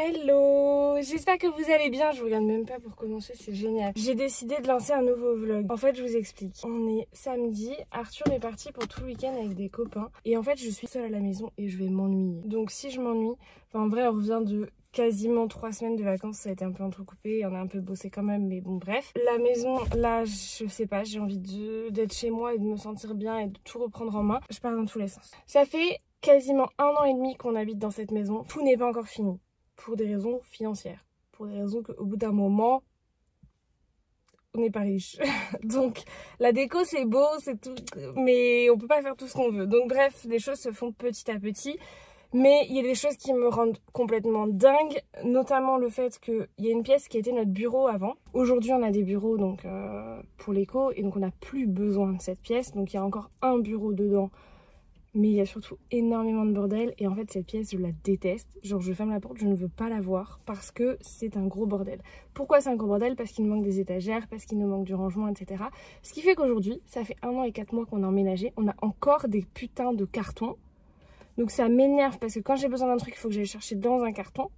Hello, j'espère que vous allez bien, je vous regarde même pas pour commencer, c'est génial. J'ai décidé de lancer un nouveau vlog. En fait, je vous explique. On est samedi, Arthur est parti pour tout le week-end avec des copains. Et en fait, je suis seule à la maison et je vais m'ennuyer. Donc si je m'ennuie, enfin en vrai, on revient de quasiment 3 semaines de vacances, ça a été un peu entrecoupé, on a un peu bossé quand même, mais bon bref. La maison, là, je sais pas, j'ai envie d'être chez moi et de me sentir bien et de tout reprendre en main. Je pars dans tous les sens. Ça fait quasiment 1 an et demi qu'on habite dans cette maison. Tout n'est pas encore fini. Pour des raisons financières. Pour des raisons qu'au bout d'un moment, on n'est pas riche. Donc la déco c'est beau, c'est tout, mais on peut pas faire tout ce qu'on veut. Donc bref, les choses se font petit à petit. Mais il y a des choses qui me rendent complètement dingue, notamment le fait qu'il y a une pièce qui était notre bureau avant. Aujourd'hui on a des bureaux donc pour l'éco et donc on n'a plus besoin de cette pièce. Donc il y a encore un bureau dedans. Mais il y a surtout énormément de bordel et en fait cette pièce je la déteste. Genre je ferme la porte, je ne veux pas la voir parce que c'est un gros bordel. Pourquoi c'est un gros bordel? Parce qu'il nous manque des étagères, parce qu'il nous manque du rangement, etc. Ce qui fait qu'aujourd'hui, ça fait 1 an et 4 mois qu'on a emménagé, on a encore des putains de cartons. Donc ça m'énerve parce que quand j'ai besoin d'un truc, il faut que j'aille chercher dans un carton.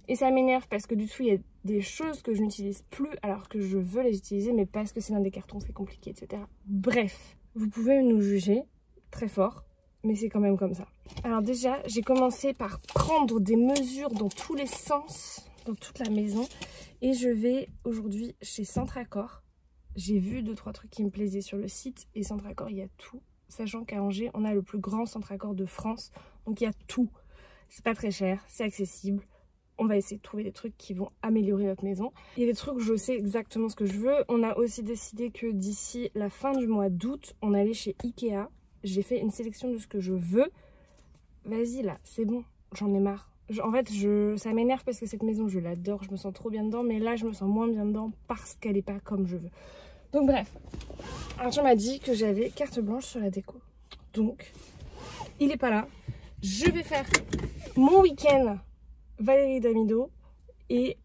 Et ça m'énerve parce que du tout il y a des choses que je n'utilise plus alors que je veux les utiliser, mais parce que c'est dans des cartons, c'est compliqué, etc. Bref, vous pouvez nous juger très fort, mais c'est quand même comme ça. Alors déjà, j'ai commencé par prendre des mesures dans tous les sens, dans toute la maison. Et je vais aujourd'hui chez Centracor. J'ai vu 2-3 trucs qui me plaisaient sur le site. Et Centracor, il y a tout. Sachant qu'à Angers, on a le plus grand Centracor de France. Donc il y a tout. C'est pas très cher, c'est accessible. On va essayer de trouver des trucs qui vont améliorer notre maison. Il y a des trucs où je sais exactement ce que je veux. On a aussi décidé que d'ici la fin du mois d'août, on allait chez Ikea. J'ai fait une sélection de ce que je veux. Vas-y là, c'est bon, j'en ai marre. En fait, ça m'énerve parce que cette maison, je l'adore, je me sens trop bien dedans. Mais là, je me sens moins bien dedans parce qu'elle n'est pas comme je veux. Donc bref, Arthur m'a dit que j'avais carte blanche sur la déco. Donc, il n'est pas là. Je vais faire mon week-end Valérie Damido. Et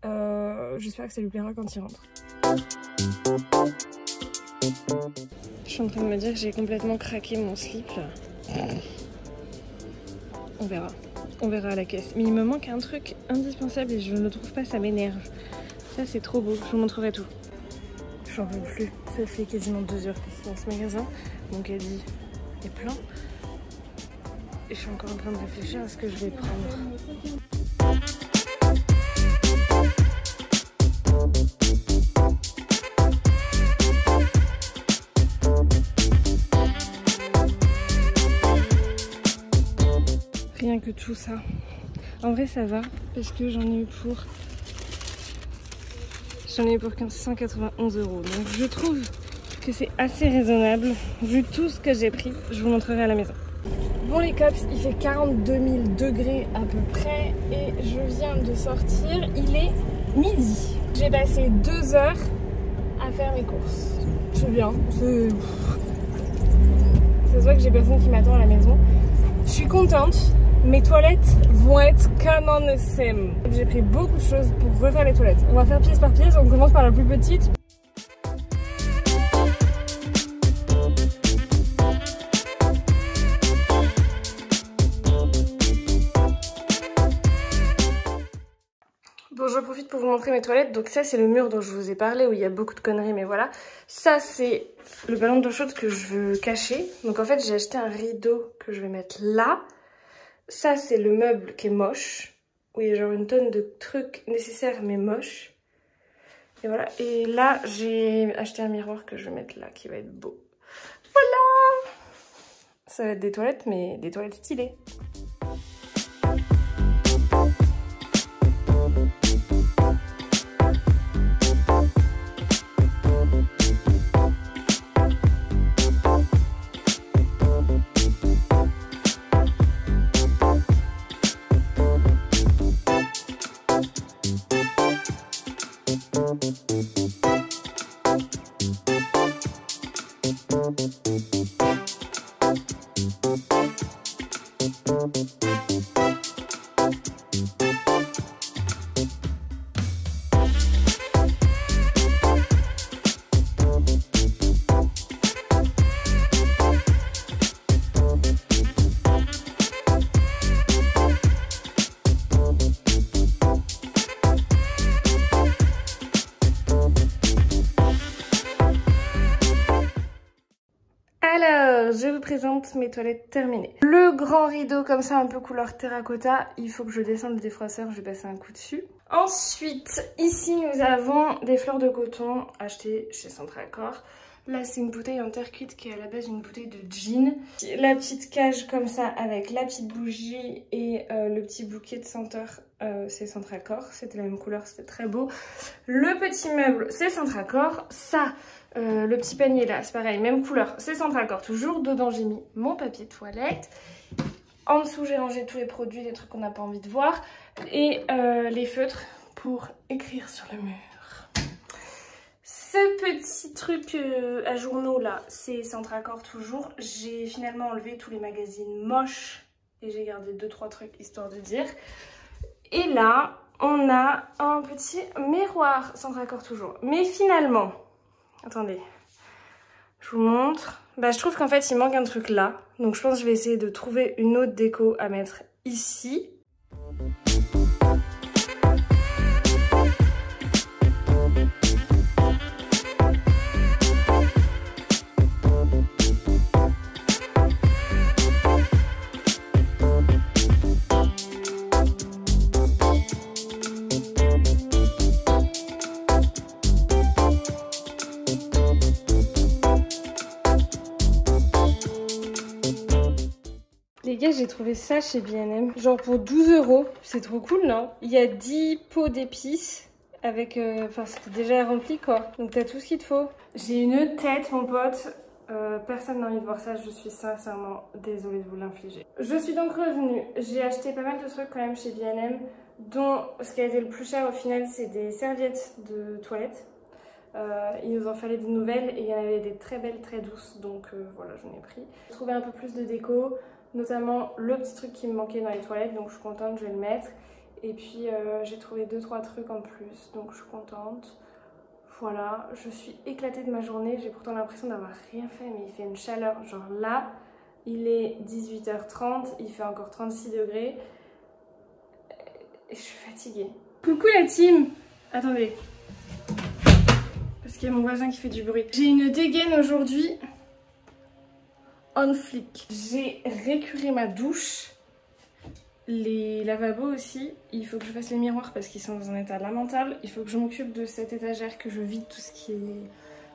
j'espère que ça lui plaira quand il rentre. Je suis en train de me dire que j'ai complètement craqué mon slip là. On verra à la caisse. Mais il me manque un truc indispensable et je ne le trouve pas, ça m'énerve. Ça c'est trop beau, je vous montrerai tout. J'en veux plus, ça fait quasiment 2 heures que je suis dans ce magasin. Donc elle dit, il est plein. Et je suis encore en train de réfléchir à ce que je vais prendre. Rien que tout ça. En vrai ça va parce que j'en ai eu pour 191 €. Donc je trouve que c'est assez raisonnable vu tout ce que j'ai pris. Je vous montrerai à la maison. Bon les cops, il fait 42 000 degrés à peu près et je viens de sortir. Il est midi. J'ai passé 2 heures à faire mes courses. C'est bien. Ça se voit que j'ai personne qui m'attend à la maison. Je suis contente. Mes toilettes vont être canonissime. J'ai pris beaucoup de choses pour refaire les toilettes. On va faire pièce par pièce, on commence par la plus petite. Bon, j'en profite pour vous montrer mes toilettes. Donc ça, c'est le mur dont je vous ai parlé, où il y a beaucoup de conneries, mais voilà. Ça, c'est le ballon d'eau chaude que je veux cacher. Donc en fait, j'ai acheté un rideau que je vais mettre là. Ça, c'est le meuble qui est moche, où il y a genre une tonne de trucs nécessaires mais moches. Et voilà. Et là, j'ai acheté un miroir que je vais mettre là, qui va être beau. Voilà! Ça va être des toilettes, mais des toilettes stylées. je vous présente mes toilettes terminées. Le grand rideau comme ça, un peu couleur terracotta, il faut que je descende le défroisseur, je vais passer un coup dessus. Ensuite, ici nous avons des fleurs de coton achetées chez Centracor. Là c'est une bouteille en terre cuite qui est à la base une bouteille de gin. La petite cage comme ça avec la petite bougie et le petit bouquet de senteurs, c'est Centracor. C'était la même couleur, c'était très beau. Le petit meuble c'est Centracor. Ça, le petit panier là, c'est pareil, même couleur, c'est Centracor toujours. Dedans j'ai mis mon papier toilette. En dessous j'ai rangé tous les produits, les trucs qu'on n'a pas envie de voir. Et les feutres pour écrire sur le mur. Ce petit truc à journaux là, c'est Centracor toujours. J'ai finalement enlevé tous les magazines moches et j'ai gardé 2-3 trucs histoire de dire. Et là, on a un petit miroir Centracor toujours. Mais finalement, attendez, je vous montre. Bah, je trouve qu'en fait, il manque un truc là. Donc je pense que je vais essayer de trouver une autre déco à mettre ici. Les gars, j'ai trouvé ça chez B&M, genre pour 12 €. C'est trop cool, non? Il y a 10 pots d'épices avec... Enfin, c'était déjà rempli, quoi. Donc t'as tout ce qu'il te faut. J'ai une tête, mon pote. Personne n'a envie de voir ça, je suis sincèrement désolée de vous l'infliger. Je suis donc revenue. J'ai acheté pas mal de trucs quand même chez B&M, dont ce qui a été le plus cher au final, c'est des serviettes de toilette. Il nous en fallait des nouvelles et il y en avait des très belles, très douces, donc voilà, j'en ai pris. J'ai trouvé un peu plus de déco, notamment le petit truc qui me manquait dans les toilettes, donc je suis contente, je vais le mettre. Et puis j'ai trouvé 2-3 trucs en plus, donc je suis contente. Voilà, je suis éclatée de ma journée, j'ai pourtant l'impression d'avoir rien fait, mais il fait une chaleur, genre là, il est 18h30, il fait encore 36 degrés. Et je suis fatiguée. Coucou la team! Attendez. Parce qu'il y a mon voisin qui fait du bruit. J'ai une dégaine aujourd'hui on flic. J'ai récuré ma douche, les lavabos aussi. Il faut que je fasse les miroirs parce qu'ils sont dans un état lamentable. Il faut que je m'occupe de cette étagère, que je vide tout ce qui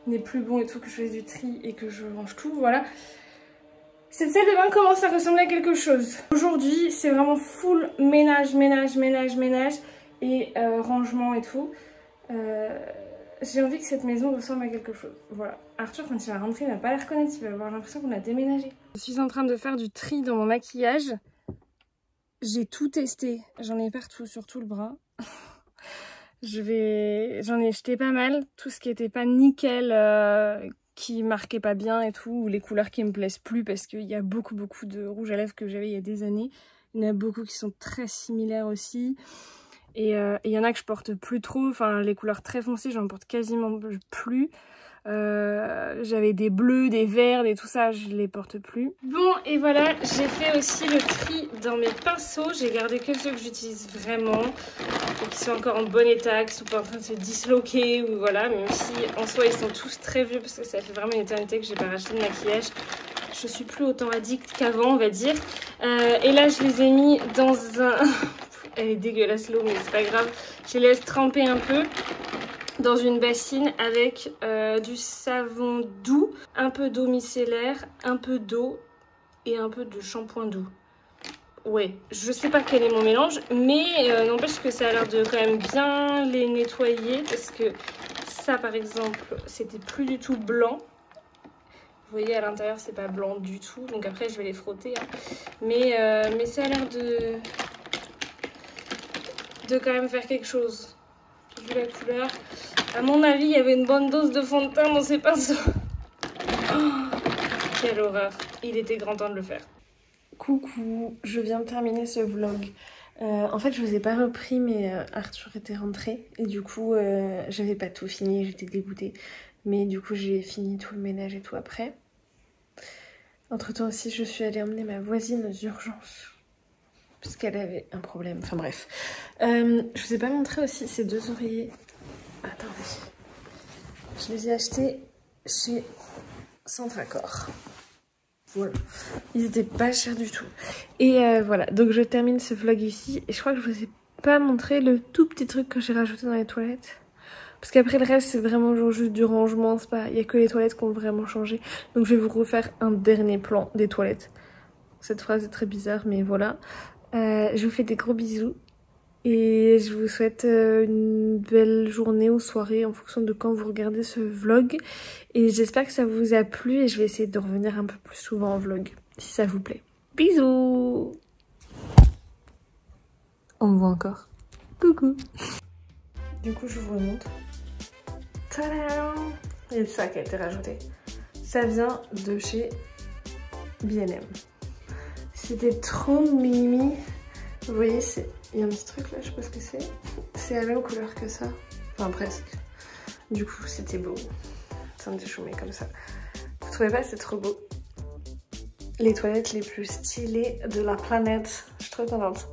n'est plus bon et tout, que je fasse du tri et que je range tout, voilà. Cette salle de bain commence à ressembler à quelque chose. Aujourd'hui, c'est vraiment full ménage, ménage, ménage, ménage et rangement et tout. J'ai envie que cette maison ressemble à quelque chose. Voilà. Arthur, quand il va rentrer, il n'a pas l'air reconnaître. Il va avoir l'impression qu'on a déménagé. Je suis en train de faire du tri dans mon maquillage. J'ai tout testé. J'en ai partout, sur tout le bras. J'en ai jeté pas mal. Tout ce qui était pas nickel, qui marquait pas bien et tout. Ou les couleurs qui me plaisent plus parce qu'il y a beaucoup de rouge à lèvres que j'avais il y a des années. Il y en a beaucoup qui sont très similaires aussi. Et il y en a que je porte plus trop, enfin les couleurs très foncées j'en porte quasiment plus. J'avais des bleus, des verts, et tout ça, je les porte plus. Bon et voilà, j'ai fait aussi le tri dans mes pinceaux. J'ai gardé que ceux que j'utilise vraiment et qui sont encore en bon état, qui sont pas en train de se disloquer ou voilà, même si en soi ils sont tous très vieux parce que ça fait vraiment une éternité que j'ai pas racheté de maquillage. Je suis plus autant addict qu'avant on va dire. Et là je les ai mis dans un... Elle est dégueulasse l'eau mais c'est pas grave. Je les laisse tremper un peu dans une bassine avec du savon doux, un peu d'eau micellaire, un peu d'eau et un peu de shampoing doux. Ouais, je sais pas quel est mon mélange, mais n'empêche que ça a l'air de quand même bien les nettoyer parce que ça par exemple c'était plus du tout blanc. Vous voyez à l'intérieur c'est pas blanc du tout, donc après je vais les frotter. Hein. Mais ça a l'air de quand même faire quelque chose. Vu la couleur. À mon avis, il y avait une bonne dose de fond de teint dans ces pinceaux. Oh, quelle horreur. Il était grand temps de le faire. Coucou, je viens de terminer ce vlog. En fait, je vous ai pas repris, mais Arthur était rentré. Et du coup, j'avais pas tout fini, j'étais dégoûtée. Mais du coup, j'ai fini tout le ménage et tout après. Entre temps aussi, je suis allée emmener ma voisine aux urgences. Parce qu'elle avait un problème, enfin bref. Je vous ai pas montré aussi ces deux oreillers. Attendez. Je les ai achetés chez Centracor. Voilà, ils étaient pas chers du tout. Et voilà, donc je termine ce vlog ici. Et je crois que je vous ai pas montré le tout petit truc que j'ai rajouté dans les toilettes. Parce qu'après le reste c'est vraiment genre juste du rangement, c'est pas... il y a que les toilettes qui ont vraiment changé. Donc je vais vous refaire un dernier plan des toilettes. Cette phrase est très bizarre mais voilà. Je vous fais des gros bisous. Et je vous souhaite une belle journée ou soirée en fonction de quand vous regardez ce vlog. Et j'espère que ça vous a plu et je vais essayer de revenir un peu plus souvent en vlog, si ça vous plaît. Bisous! On me voit encore. Coucou! Du coup, je vous remonte. Tadam! Il y a ça qui a été rajouté. Ça vient de chez B&M. C'était trop mimi. Vous voyez, il y a un petit truc là, je sais pas ce que c'est. C'est la même couleur que ça. Enfin, presque. Du coup, c'était beau. Ça me déchoumait comme ça. Vous trouvez pas, c'est trop beau? Les toilettes les plus stylées de la planète. Je suis trop contente.